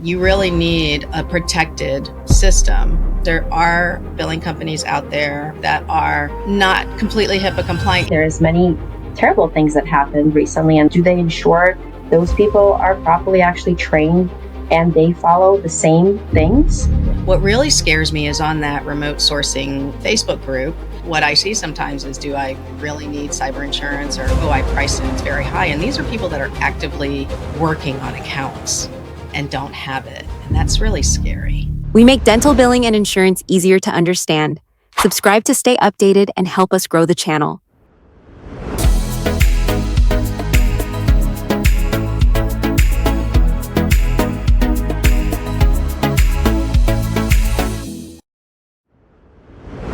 You really need a protected system. There are billing companies out there that are not completely HIPAA compliant. There's many terrible things that happened recently, and do they ensure those people are properly actually trained and they follow the same things? What really scares me is on that remote sourcing Facebook group. What I see sometimes is, do I really need cyber insurance, or, oh, I priced it, it's very high. And these are people that are actively working on accounts and don't have it. And that's really scary. We make dental billing and insurance easier to understand. Subscribe to stay updated and help us grow the channel.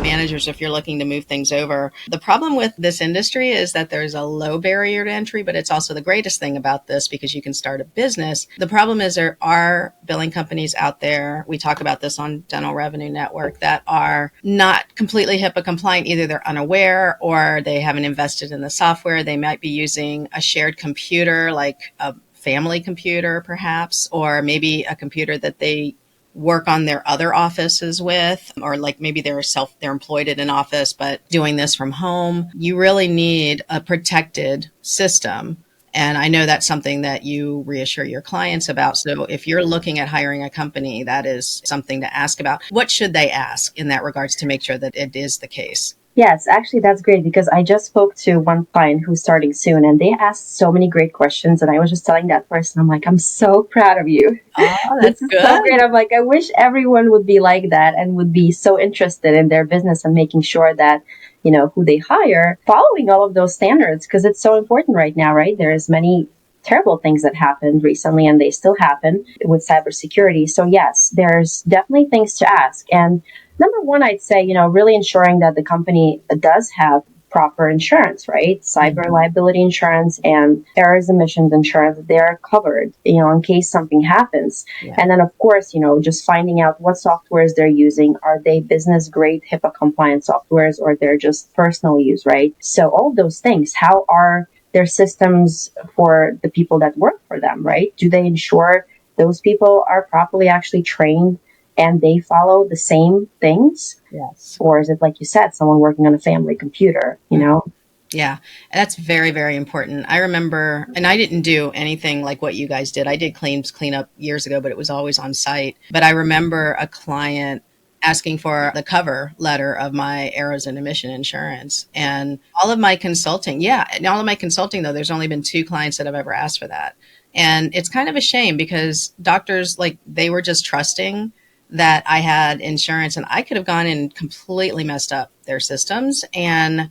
Managers, if you're looking to move things over. The problem with this industry is that there's a low barrier to entry, but it's also the greatest thing about this because you can start a business. The problem is there are billing companies out there, we talk about this on Dental Revenue Network, that are not completely HIPAA compliant. Either they're unaware or they haven't invested in the software. They might be using a shared computer, like a family computer perhaps, or maybe a computer that they work on their other offices with, or like maybe they're employed at an office, but doing this from home. You really need a protected system. And I know that's something that you reassure your clients about. So if you're looking at hiring a company, that is something to ask about. What should they ask in that regards to make sure that it is the case? Yes, actually, that's great because I just spoke to one client who's starting soon and they asked so many great questions. And I was just telling that person, I'm like, I'm so proud of you. Oh, that's good. So great. I'm like, I wish everyone would be like that and would be so interested in their business and making sure that, you know, who they hire, following all of those standards, because it's so important right now, right? There's many terrible things that happened recently and they still happen with cybersecurity. So yes, there's definitely things to ask. And number one, I'd say, you know, really ensuring that the company does have proper insurance, right? Cyber liability insurance and errors emissions insurance, they're covered, you know, in case something happens. Yeah. And then, of course, you know, just finding out what softwares they're using. Are they business grade HIPAA compliant softwares or they're just personal use, right? So all of those things, how are their systems for the people that work for them, right? Do they ensure those people are properly actually trained and they follow the same things? Yes. Or is it, like you said, someone working on a family computer, you know? Yeah, that's very, very important. I remember, and I didn't do anything like what you guys did. I did claims cleanup years ago, but it was always on site. But I remember a client asking for the cover letter of my errors and emission insurance. And all of my consulting, though, there's only been 2 clients that have ever asked for that. And it's kind of a shame because doctors, like, they were just trusting that I had insurance, and I could have gone and completely messed up their systems. And,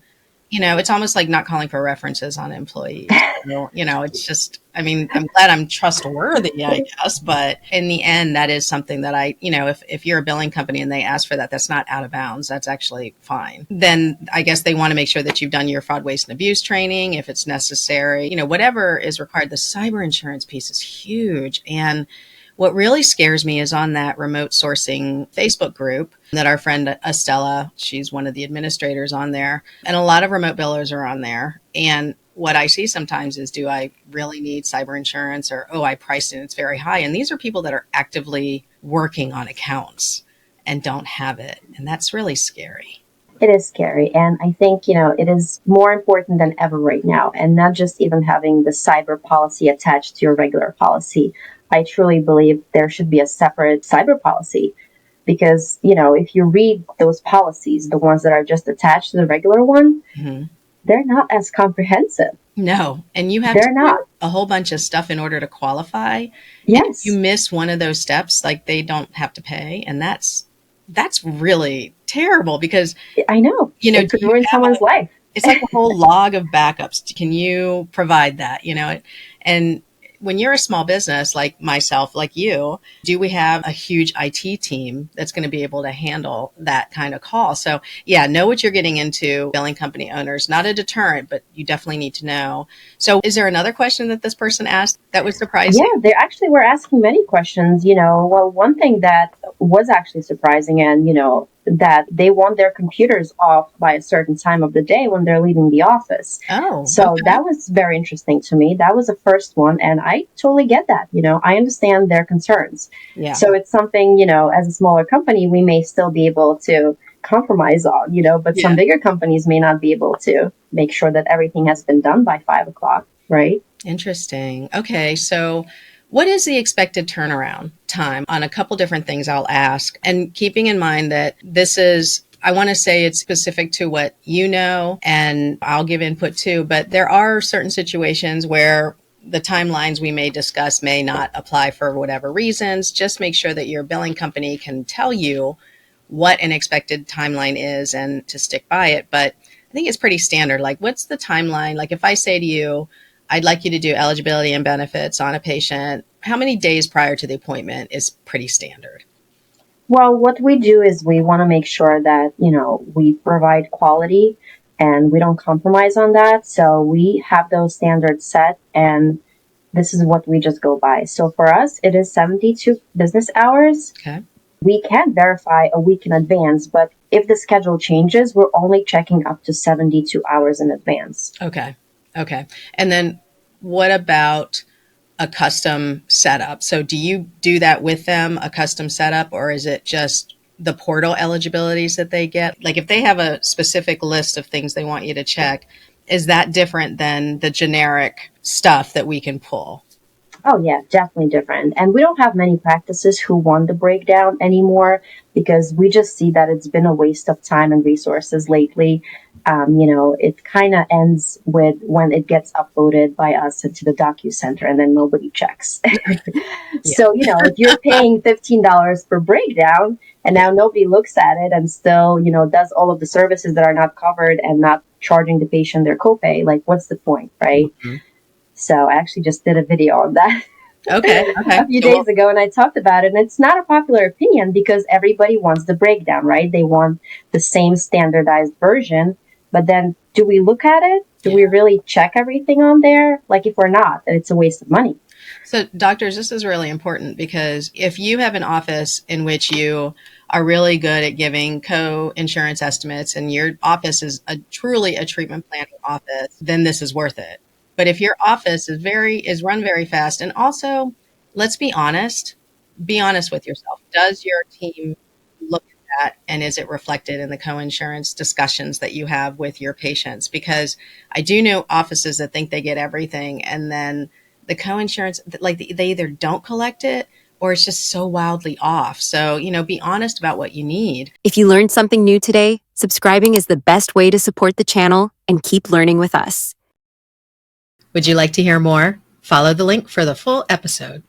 you know, it's almost like not calling for references on employees. You know, it's just, I mean, I'm glad I'm trustworthy, I guess. But in the end, that is something that if you're a billing company and they ask for that, that's not out of bounds. That's actually fine. Then I guess they want to make sure that you've done your fraud, waste, and abuse training if it's necessary. You know, whatever is required. The cyber insurance piece is huge. And what really scares me is on that remote sourcing Facebook group that our friend Estella, she's one of the administrators on there, and a lot of remote billers are on there. And what I see sometimes is, do I really need cyber insurance, or, oh, I priced it, it's very high. And these are people that are actively working on accounts and don't have it. And that's really scary. It is scary. And I think, you know, it is more important than ever right now. And not just even having the cyber policy attached to your regular policy. I truly believe there should be a separate cyber policy because, you know, if you read those policies, the ones that are just attached to the regular one, they're not as comprehensive. No. And you have do a whole bunch of stuff in order to qualify. Yes. And if you miss one of those steps, like, they don't have to pay. And that's really terrible because I know, you know, it could ruin someone's life. It's like a whole log of backups. Can you provide that? You know, and when you're a small business like myself, like you, do we have a huge IT team that's going to be able to handle that kind of call? So yeah, know what you're getting into, billing company owners. Not a deterrent, but you definitely need to know. So is there another question that this person asked that was surprising? Yeah, they actually were asking many questions. You know, well, one thing that was actually surprising. And, that they want their computers off by a certain time of the day when they're leaving the office. Oh, So okay. that was very interesting to me. That was the first one. And I totally get that. I understand their concerns. Yeah. So it's something, as a smaller company, we may still be able to compromise on, but some bigger companies may not be able to make sure that everything has been done by 5 o'clock, right? Interesting. Okay, so what is the expected turnaround time on a couple different things I'll ask? And keeping in mind that this is, I want to say it's specific to what you know, and I'll give input too, but there are certain situations where the timelines we may discuss may not apply for whatever reasons. Just make sure that your billing company can tell you what an expected timeline is and to stick by it. But I think it's pretty standard. Like, what's the timeline? Like, if I say to you, I'd like you to do eligibility and benefits on a patient, how many days prior to the appointment is pretty standard? Well, what we do is we want to make sure that, we provide quality and we don't compromise on that. So we have those standards set, and this is what we just go by. So for us, it is 72 business hours. Okay. We can verify a week in advance, but if the schedule changes, we're only checking up to 72 hours in advance. Okay. Okay. And then what about a custom setup? So do you do that with them, a custom setup, or is it just the portal eligibilities that they get? Like, if they have a specific list of things they want you to check, is that different than the generic stuff that we can pull? Oh, yeah, definitely different. And we don't have many practices who want the breakdown anymore because we just see that it's been a waste of time and resources lately. It kind of ends with when it gets uploaded by us into the DocuCenter and then nobody checks. So, if you're paying $15 per breakdown and now nobody looks at it and still, does all of the services that are not covered and not charging the patient their copay, like, what's the point, right? Mm-hmm. So I actually just did a video on that Okay. a few days ago, and I talked about it. And it's not a popular opinion because everybody wants the breakdown, right? They want the same standardized version. But then do we look at it? Do we really check everything on there? Like, if we're not, then it's a waste of money. So, doctors, this is really important because if you have an office in which you are really good at giving co-insurance estimates and your office is truly a treatment planning office, then this is worth it. But if your office is run very fast, and also, let's be honest with yourself. Does your team look at that, and is it reflected in the co-insurance discussions that you have with your patients? Because I do know offices that think they get everything, and then the co-insurance, like, they either don't collect it or it's just so wildly off. So, be honest about what you need. If you learned something new today, subscribing is the best way to support the channel and keep learning with us. Would you like to hear more? Follow the link for the full episode.